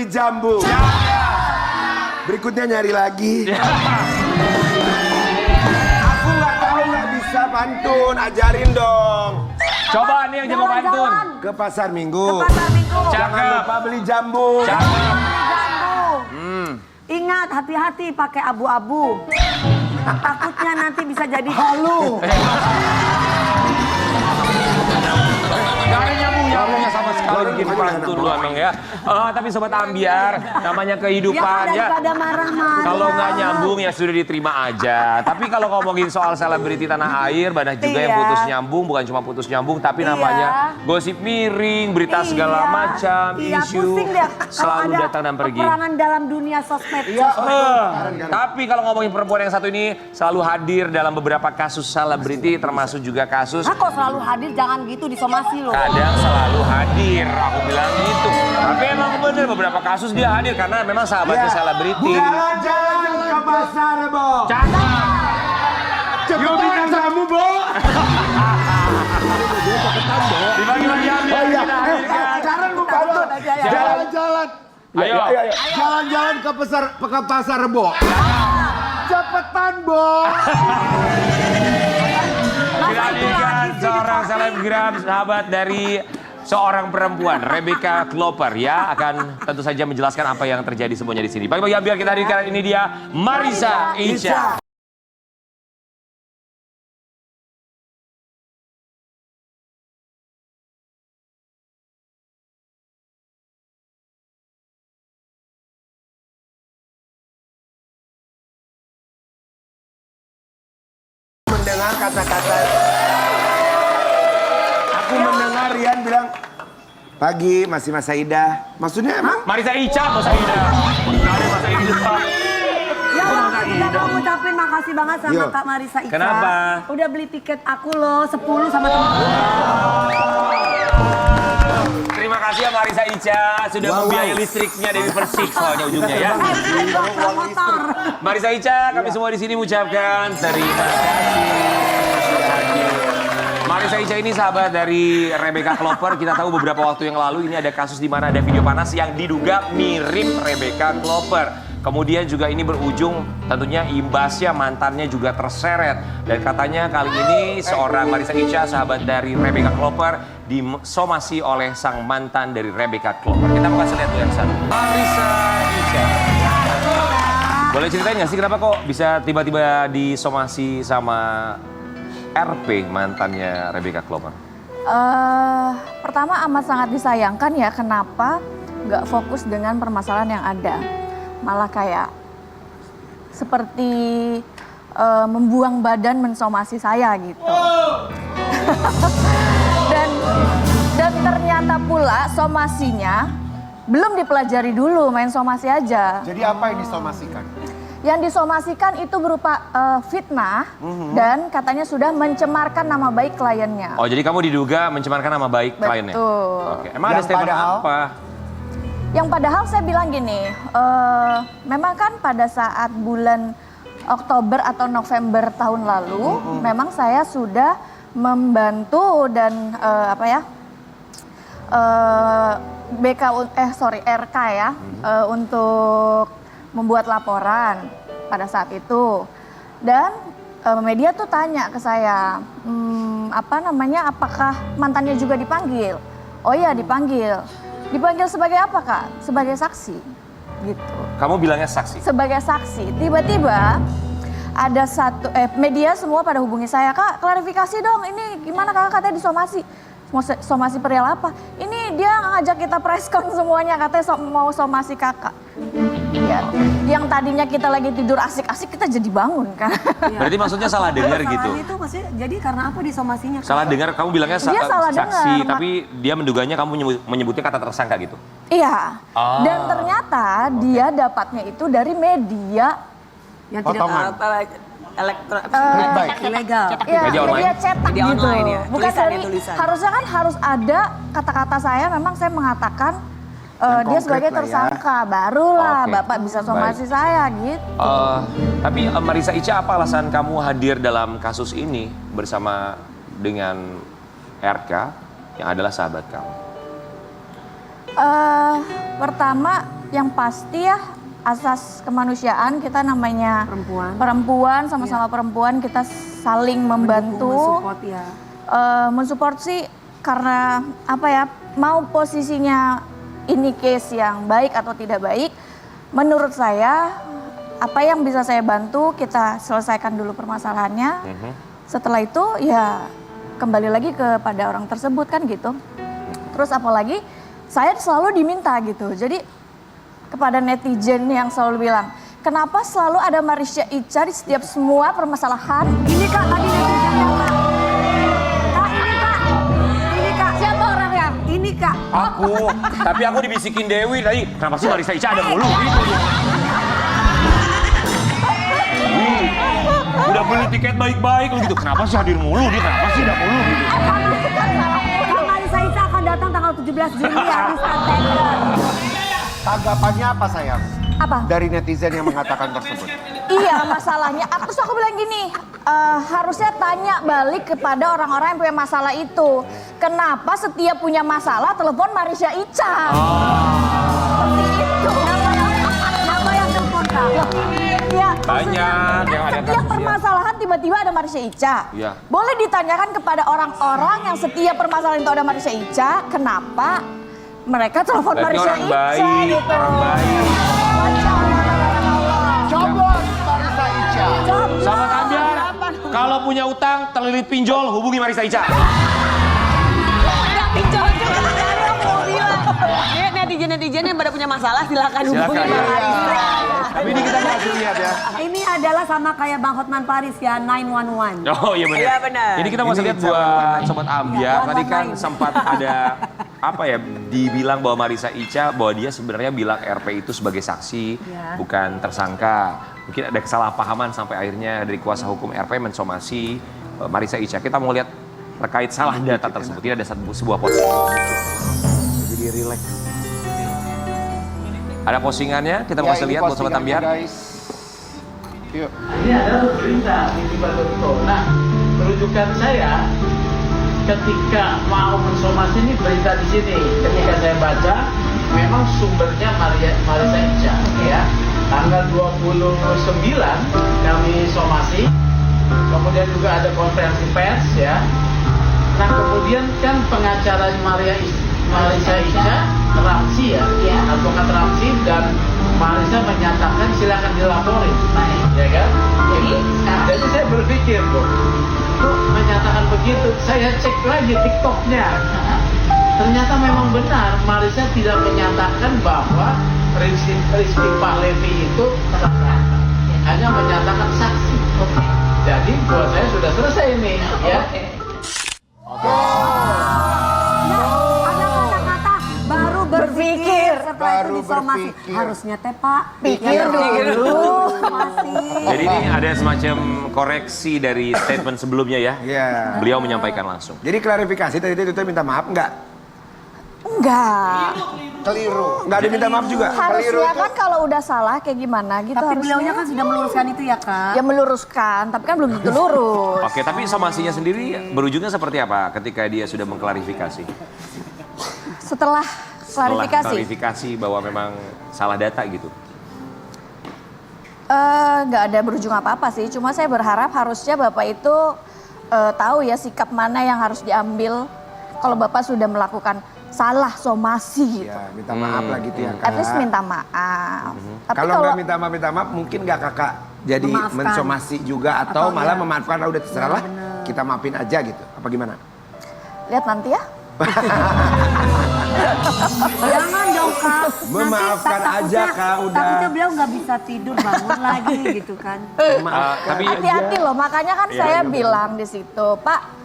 jambu. Berikutnya nyari lagi. Aku nggak tahu, nggak bisa pantun, ajarin dong. Coba nih yang jago pantun. Ke pasar Minggu. Ke pasar Minggu. Jangan lupa beli jambu. Cakep. Jambu. Ingat, hati-hati pakai abu-abu. Takutnya nanti bisa jadi halu. Gak ada nyambung-nyambungnya sama sekali bikin pantun lu emang ya. Tapi Sobat Ambiar, namanya kehidupan ya. Daripada marah-marah. Kalau nggak nyambung ya sudah diterima aja. Tapi kalau ngomongin soal selebriti tanah air, banyak juga yang putus nyambung. Bukan cuma putus nyambung, tapi namanya gosip miring, berita segala macam, isu. Pusing deh. Selalu Kalau datang dan pergi. peperangan dalam dunia sosmed. Tapi kalau ngomongin perempuan yang satu ini selalu hadir dalam beberapa kasus selebriti, termasuk juga kasus Nah, kok selalu hadir, jangan gitu disomasi loh. kadang selalu hadir, aku bilang gitu. Tapi emang bener beberapa kasus dia hadir karena memang sahabatnya selebriti. Jalan-jalan ke pasar, Bo. Yuk bintang tamu, Bo. Di pagi-pagi Ambiar kita hadirkan. Sekarang gue pantun. Jalan-jalan. Ayo. Jalan-jalan ke pasar, Bo. Cepetan, Bo. Kita hadirkan seorang selebgram sahabat dari seorang perempuan, Rebecca Klopper ya, akan tentu saja menjelaskan apa yang terjadi semuanya di sini. Pagi-pagi Ambiar kita hadirkan, ini dia Marissa Icha. Mendengar kata-kata, aku mendengar Rian bilang, pagi masih Mas Saida. Maksudnya emang? Marissa Icha, Mas Aida. Ada Mas Aida. Ya, kita mau ngucapin makasih banget sama Kak Marissa Icha. Kenapa? Udah beli tiket aku loh, 10 sama teman-teman. Terima kasih ya Marissa Icha sudah membiayai listriknya Dewi Persik soalnya ujungnya ya. Motor. Marissa Icha, kami semua di sini mengucapkan terima kasih. Marissa Icha ini sahabat dari Rebecca Klopper. Kita tahu beberapa waktu yang lalu ini ada kasus di mana ada video panas yang diduga mirip Rebecca Klopper. Kemudian juga ini berujung tentunya imbasnya mantannya juga terseret. Dan katanya kali ini seorang Marissa Icha sahabat dari Rebecca Klopper disomasi oleh sang mantan dari Rebecca Klopper. Kita mau kasih lihat tuh yang satu. Marissa Icha. Boleh ceritain nggak sih kenapa kok bisa tiba-tiba disomasi sama RP mantannya Rebecca Klopper? Pertama amat sangat disayangkan ya kenapa nggak fokus dengan permasalahan yang ada. Malah kayak seperti membuang badan mensomasi saya gitu. dan ternyata pula somasinya belum dipelajari dulu, main somasi aja. Jadi apa yang disomasikan? Yang disomasikan itu berupa fitnah dan katanya sudah mencemarkan nama baik kliennya. Oh jadi kamu diduga mencemarkan nama baik kliennya? Betul. Oke. Emang ada statement apa? Yang padahal saya bilang gini, memang kan pada saat bulan Oktober atau November tahun lalu, memang saya sudah membantu dan RK ya, untuk membuat laporan pada saat itu. Dan media tuh tanya ke saya, apakah mantannya juga dipanggil? Oh iya dipanggil. Dipanggil sebagai apa Kak? Sebagai saksi, gitu. Kamu bilangnya saksi? Sebagai saksi. Tiba-tiba ada media semua pada hubungi saya, Kak klarifikasi dong ini gimana Kakak katanya disomasi. Mau somasi perihal apa? Ini dia ngajak kita preskon semuanya katanya mau somasi Kakak. Ya, yang tadinya kita lagi tidur asik-asik kita jadi bangun kan. Berarti maksudnya salah dengar gitu? Itu maksudnya jadi karena apa disomasinya? Salah dengar, kamu bilangnya Dia salah saksi, dengar. tapi dia menduganya kamu menyebutnya kata tersangka gitu? Iya, dan ternyata dia dapatnya itu dari media yang tidak ilegal. Ya, Media online. media cetak Media gitu. online ya. Bukan Tulisan dari, ya, tulisan. harusnya kan harus ada kata-kata saya, memang saya mengatakan dia sebagai tersangka, barulah Oke. Bapak bisa somasi saya gitu. Tapi Marissa Icha, apa alasan kamu hadir dalam kasus ini bersama dengan RK yang adalah sahabat kamu? Pertama Yang pasti ya asas kemanusiaan, kita namanya perempuan sama-sama perempuan, kita saling membantu. Mensupport ya. Mensupport sih karena apa ya, mau posisinya ini case yang baik atau tidak baik, menurut saya apa yang bisa saya bantu kita selesaikan dulu permasalahannya. Setelah itu ya kembali lagi kepada orang tersebut kan gitu. Terus apalagi saya selalu diminta gitu. Jadi kepada netizen yang selalu bilang, kenapa selalu ada Marisha Ica di setiap semua permasalahan? Ini Kak, tadi netizennya Kak. Kak, ini Kak. Ini Kak. Siapa orangnya? Ini Kak. Aku, tapi aku dibisikin Dewi tadi, kenapa sih Marisha Ica ada mulu gitu. Udah beli tiket baik-baik gitu, kenapa sih hadir mulu dia, kenapa sih ada mulu gitu. Kak Marisha Ica akan datang tanggal 17 Juni harus attender. Tanggapannya apa sayang? Apa? Dari netizen yang mengatakan tersebut. Iya, masalahnya. Terus aku bilang gini, harusnya tanya balik kepada orang-orang yang punya masalah itu. Kenapa setiap punya masalah telepon Marisha Ica? Seperti itu. Nama yang telepon Kak. Ya, Banyak yang ada setiap kasusnya. permasalahan tiba-tiba ada Marisha Ica. Iya. Boleh ditanyakan kepada orang-orang yang setiap permasalahan itu ada Marisha Ica, kenapa mereka telepon Berarti Marisha orang Ica baik, gitu. orang baik. Coba Marisha Ica. Sahabat Ambiar, kalau punya utang, terlilit pinjol, hubungi Marisha Ica. Netizen yang pada punya masalah silakan hubungi Silakan. Bang Marisha. Tapi ini kita masih lihat ya. Ini adalah sama kayak Bang Hotman Paris ya, 911. Oh iya benar. Iya, benar. Ini kita mau lihat buat Sobat Ambiar. Tadi kan sempat ada apa ya, dibilang bahwa Marisha Ica bahwa dia sebenarnya bilang RP itu sebagai saksi, bukan tersangka. Mungkin ada kesalahpahaman sampai akhirnya dari kuasa hukum RP mensomasi Marisha Ica. Kita mau lihat terkait salah data tersebut. Ini ada sebuah postingan. Jadi relax. Ada postingannya, kita mau kasih ini lihat buat Sobat postingannya, Ambiar. guys. Yuk. Ini adalah berita di Tiba.com. Nah, rujukan saya ketika mau mensomasi ini berita di sini. Ketika saya baca, memang sumbernya Marisha Ica, ya. Tanggal 29 kami somasi, kemudian juga ada konferensi pers, ya. Nah, kemudian kan pengacara Marisha Ica, Ramsi ya, advokat Ramsi dan Marisha menyatakan silakan dilaporin, ya kan? Jadi saya berpikir kok menyatakan begitu, saya cek lagi TikToknya. Ternyata memang benar Marisha tidak menyatakan bahwa Rizky Pahlevi itu tersangka, hanya menyatakan saksi. Jadi buat saya sudah selesai ini, ya. Ada kata-kata baru berpikir setelah Baru itu disomasi. berpikir. Harusnya teh Pak. Pikir dulu. Masih. Jadi ini ada semacam koreksi dari statement sebelumnya ya. Iya. Beliau menyampaikan langsung. Jadi klarifikasi tadi itu minta maaf enggak? Enggak. Keliru. Enggak diminta maaf juga? Harusnya kan kalau udah salah kayak gimana gitu Tapi harusnya. beliaunya kan sudah meluruskan itu ya Kak. Ya meluruskan, tapi kan belum tentu lurus. Oke, tapi somasinya sendiri berujungnya seperti apa ketika dia sudah mengklarifikasi? Setelah Setelah klarifikasi. klarifikasi bahwa memang salah data gitu. Nggak ada berujung apa-apa sih, cuma saya berharap harusnya Bapak itu tahu ya sikap mana yang harus diambil kalau Bapak sudah melakukan salah somasi gitu. Ya, minta maaf lah gitu ya, Kak. At least minta maaf. Tapi Kalau nggak minta maaf, mungkin nggak Kakak jadi Memaafkan. mensomasi juga atau Atau malah ya. memaafkan, udah terserah lah, kita maafin aja gitu. Apa gimana? lihat nanti ya. Jangan dong Kak. Memaafkan aja, Kak, udah. Takutnya beliau nggak bisa tidur bangun lagi gitu kan. Tapi Hati-hati loh, makanya kan Iya, saya iya, bilang di situ, Pak,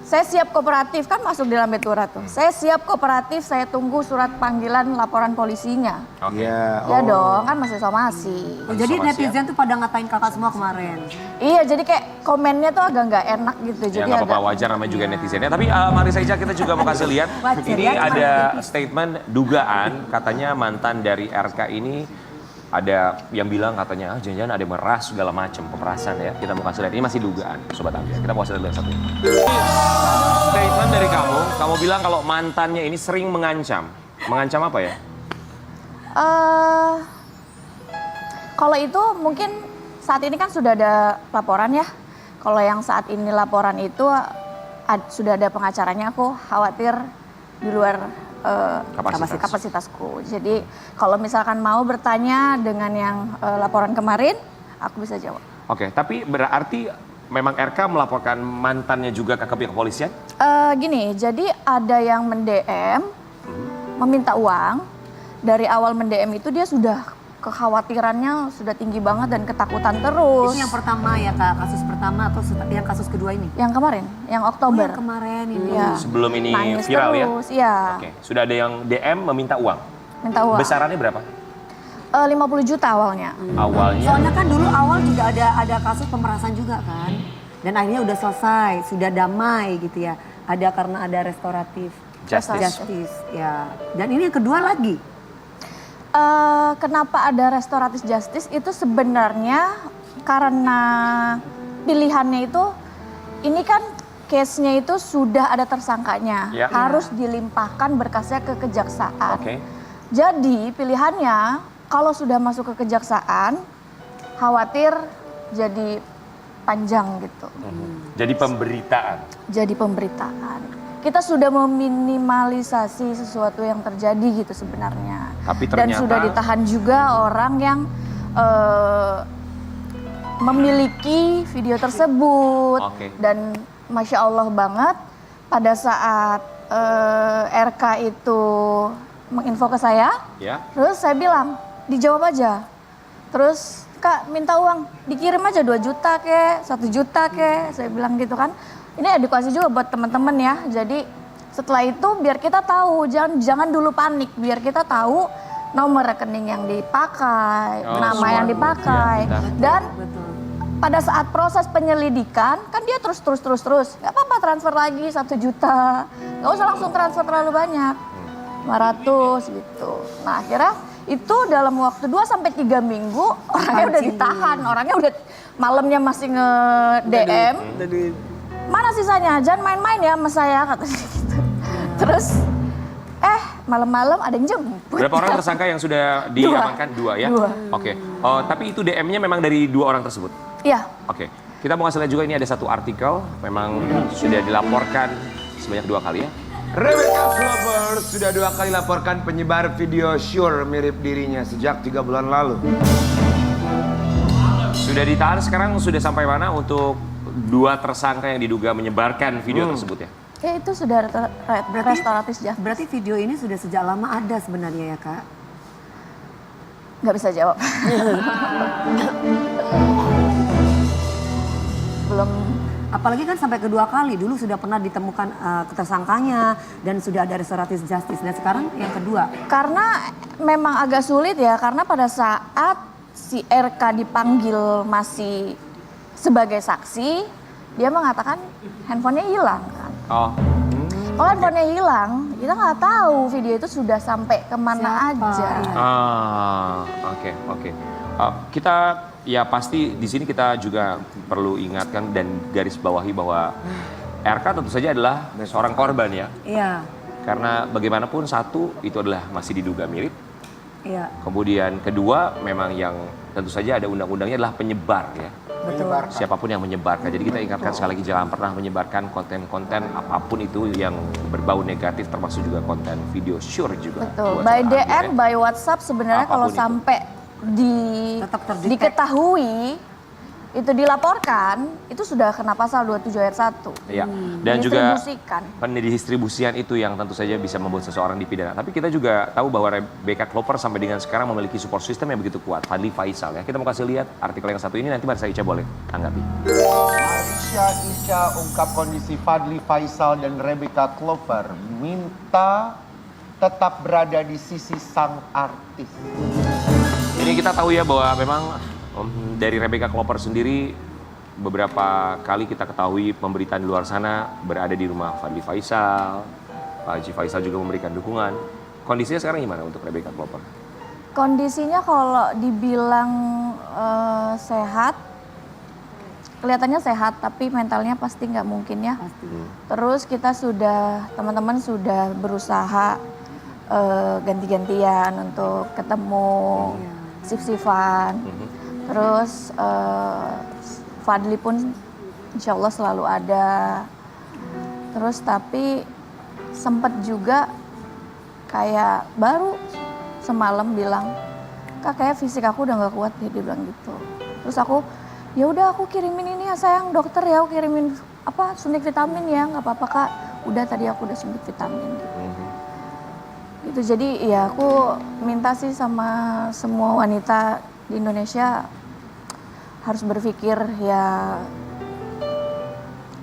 saya siap kooperatif, kan masuk di dalam beturat tuh. Saya siap kooperatif, saya tunggu surat panggilan laporan polisinya. oke. Iya. Ya dong, kan masih somasi. Oh, jadi Somasi netizen tuh pada ngatain Kakak semua kemarin. Iya, jadi kayak komennya tuh agak nggak enak gitu. Ya Jadi nggak apa-apa, agak wajar namanya juga netizennya. Tapi Marisha Ica kita juga mau kasih lihat. Wajar Ini ya, ada statement dugaan katanya mantan dari RK ini ada yang bilang katanya jangan-jangan ada meras segala macam pemerasan ya. Kita mau kasih lihat. Ini masih dugaan, Sobat Ambiar. Kita mau kasih lihat satu. Statement dari kamu bilang kalau mantannya ini sering mengancam. Mengancam apa ya? Kalau itu mungkin saat ini kan sudah ada laporan ya. Kalau yang saat ini laporan itu sudah ada pengacaranya, aku khawatir di luar kapasitasku. Jadi kalau misalkan mau bertanya dengan yang laporan kemarin, aku bisa jawab. Oke, tapi berarti memang RK melaporkan mantannya juga ke pihak kepolisian? Gini, jadi ada yang mendm, meminta uang. Dari awal mendm itu dia sudah kekhawatirannya sudah tinggi banget dan ketakutan terus. Itu yang pertama ya Kak, kasus pertama atau yang kasus kedua ini? Yang kemarin, yang Oktober. Yang kemarin ini. Ya. Sebelum ini Nangis viral terus, ya? Iya. Oke, sudah ada yang DM meminta uang. Minta uang. Besarannya berapa? 50 juta awalnya. Awalnya. Soalnya kan dulu awal juga ada kasus pemerasan juga kan. Dan akhirnya udah selesai, sudah damai gitu ya. Ada karena ada restoratif Justice. ya. Dan ini yang kedua lagi. Kenapa ada restoratif justice itu sebenarnya karena pilihannya itu, ini kan case-nya itu sudah ada tersangkanya, Ya. harus dilimpahkan berkasnya ke kejaksaan. Oke. Jadi pilihannya kalau sudah masuk ke kejaksaan, khawatir jadi panjang gitu. Jadi pemberitaan. Jadi pemberitaan. Kita sudah meminimalisasi sesuatu yang terjadi gitu sebenarnya. Tapi Dan ternyata- sudah ditahan juga orang yang memiliki video tersebut. Oke. Dan Masya Allah banget pada saat RK itu menginfo ke saya, Ya. terus saya bilang dijawab aja. Terus Kak minta uang, dikirim aja 2 juta ke, 1 juta ke, saya bilang gitu kan. Ini edukasi juga buat teman-teman ya. Jadi setelah itu biar kita tahu, jangan dulu panik, biar kita tahu nomor rekening yang dipakai, Oh, nama semua. yang dipakai. Ya, betul. Dan pada saat proses penyelidikan kan dia terus. Gak apa-apa transfer lagi 1 juta. Gak usah langsung transfer terlalu banyak. 500 gitu. Nah akhirnya itu dalam waktu 2-3 minggu orangnya udah ditahan. Orangnya udah malamnya masih nge-DM. Mana sisanya? Jangan main-main ya sama saya katanya gitu. Terus malam-malam ada yang jemput. Berapa orang tersangka yang sudah diamankan? 2 ya? 2. Oke. Oh, tapi itu DM-nya memang dari 2 orang tersebut? Iya. Oke. Kita mau kasih lihat juga ini ada satu artikel. Memang sudah dilaporkan sebanyak 2 kali ya. Rebecca Clover sudah 2 kali laporkan penyebar video sure mirip dirinya sejak 3 bulan lalu. Sudah ditahan, sekarang sudah sampai mana untuk 2 tersangka yang diduga menyebarkan video tersebut ya? Ya itu sudah restoratif justice. Berarti video ini sudah sejak lama ada sebenarnya ya Kak? Nggak bisa jawab. Belum. Apalagi kan sampai kedua kali, dulu sudah pernah ditemukan tersangkanya dan sudah ada restoratif justice. Dan sekarang yang kedua. Karena memang agak sulit ya, karena pada saat si RK dipanggil masih sebagai saksi, dia mengatakan handphonenya hilang kan. Oh. Kalau handphonenya hilang, kita nggak tahu video itu sudah sampai kemana Siapa? aja. Oke. Kita ya pasti di sini kita juga perlu ingatkan dan garis bawahi bahwa RK tentu saja adalah seorang korban ya. Iya, Karena bagaimanapun satu itu adalah masih diduga mirip. iya. Kemudian kedua memang yang tentu saja ada undang-undangnya adalah penyebar ya. Betul. Siapapun yang menyebarkan. Jadi kita ingatkan sekali lagi jangan pernah menyebarkan konten-konten apapun itu yang berbau negatif termasuk juga konten video sure juga. Betul. buat By seorang DM, agen. by WhatsApp sebenarnya Apapun kalau itu. sampai Tetap terdetek. diketahui itu dilaporkan, itu sudah kena pasal 27 ayat 1. Iya. Dan juga Didistribusikan. pendistribusian itu yang tentu saja bisa membuat seseorang dipidana. Tapi kita juga tahu bahwa Rebecca Clover sampai dengan sekarang memiliki support system yang begitu kuat. Fadli Faisal ya. Kita mau kasih lihat artikel yang satu ini, nanti Marisa Ica boleh tanggapi. Marisha Ica ungkap kondisi Fadli Faisal dan Rebecca Clover minta tetap berada di sisi sang artis. Ini kita tahu ya bahwa memang dari Rebecca Clover sendiri beberapa kali kita ketahui pemberitaan di luar sana berada di rumah Fadli Faisal, Pak Haji Faisal juga memberikan dukungan. Kondisinya sekarang gimana untuk Rebecca Clover? Kondisinya kalau dibilang sehat, kelihatannya sehat, tapi mentalnya pasti nggak mungkin ya. Pasti. Terus kita sudah, teman-teman sudah berusaha ganti-gantian untuk ketemu, sif-sifan. Terus Fadli pun insya Allah selalu ada. Terus tapi sempet juga kayak baru semalam bilang, Kak kayak fisik aku udah nggak kuat deh, dia bilang gitu. Terus aku, ya udah aku kirimin ini ya sayang dokter ya, aku kirimin suntik vitamin ya, nggak apa-apa Kak. Udah tadi aku udah suntik vitamin gitu. Gitu jadi ya aku minta sih sama semua wanita di Indonesia harus berpikir ya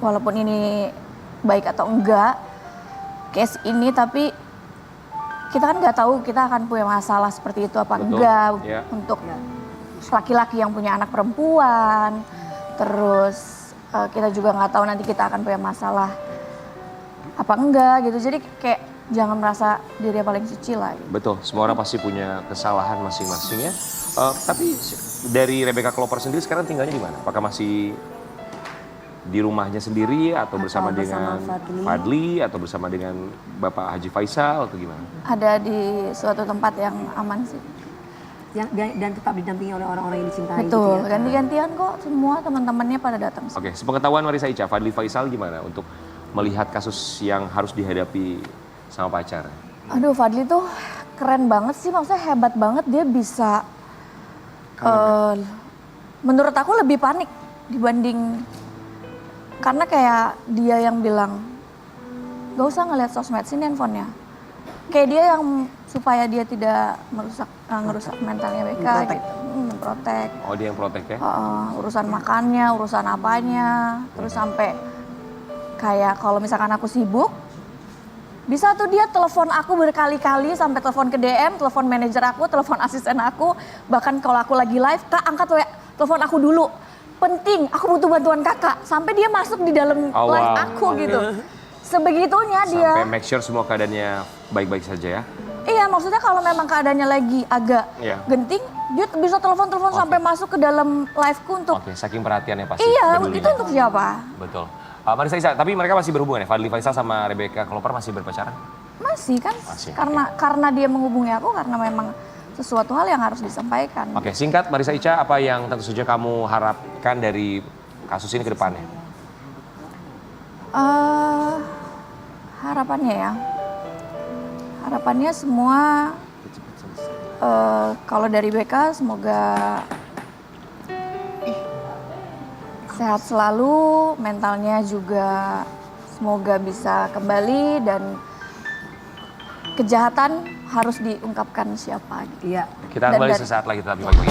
walaupun ini baik atau enggak case ini, tapi kita kan nggak tahu kita akan punya masalah seperti itu apa enggak. Untuk laki-laki yang punya anak perempuan, terus kita juga nggak tahu nanti kita akan punya masalah apa enggak gitu. Jadi kayak jangan merasa diri paling suci lah. Gitu. Betul, semua orang pasti punya kesalahan masing-masing ya. Tapi dari Rebecca Klopper sendiri sekarang tinggalnya di mana? Apakah masih di rumahnya sendiri atau bersama dengan Fadli atau bersama dengan Bapak Haji Faisal atau gimana? Ada di suatu tempat yang aman sih. Dan tetap didampingi oleh orang-orang yang dicintai. Betul, gitu ya. ganti-gantian kok semua teman-temannya pada datang. Oke, sepengetahuan Marissa Ica, Fadli Faisal gimana untuk melihat kasus yang harus dihadapi sama pacar? Aduh, Fadli tuh keren banget sih, maksudnya hebat banget dia bisa. Menurut aku lebih panik dibanding, karena kayak dia yang bilang gak usah ngeliat sosmed, sini handphonenya. Kayak dia yang supaya dia tidak ngerusak mentalnya BK gitu, memprotek. Oh, dia yang protek ya? Urusan makannya, urusan apanya, terus sampai kayak kalau misalkan aku sibuk, bisa tuh dia telepon aku berkali-kali, sampai telepon ke DM, telepon manajer aku, telepon asisten aku, bahkan kalau aku lagi live, Kak angkat telepon aku dulu. Penting, aku butuh bantuan Kakak. Sampai dia masuk di dalam live aku gitu. Sebegitunya dia. Sampai make sure semua keadaannya baik-baik saja ya? Iya, maksudnya kalau memang keadaannya lagi agak genting, dia bisa telepon-telepon sampai masuk ke dalam live-ku untuk. Oke, saking perhatiannya pasti. Iya, peduli. itu untuk siapa? Betul. Marissa Ica, tapi mereka masih berhubungan ya? Fadli Faisal sama Rebecca Klopper masih berpacaran? Masih kan? Masih, karena dia menghubungi aku karena memang sesuatu hal yang harus disampaikan. Oke, singkat Marissa Ica, apa yang tentu saja kamu harapkan dari kasus ini ke depannya? Harapannya semua kalau dari BK semoga sehat selalu, mentalnya juga semoga bisa kembali dan kejahatan harus diungkapkan siapa. Iya. Kita kembali sesaat lagi, tapi pagi.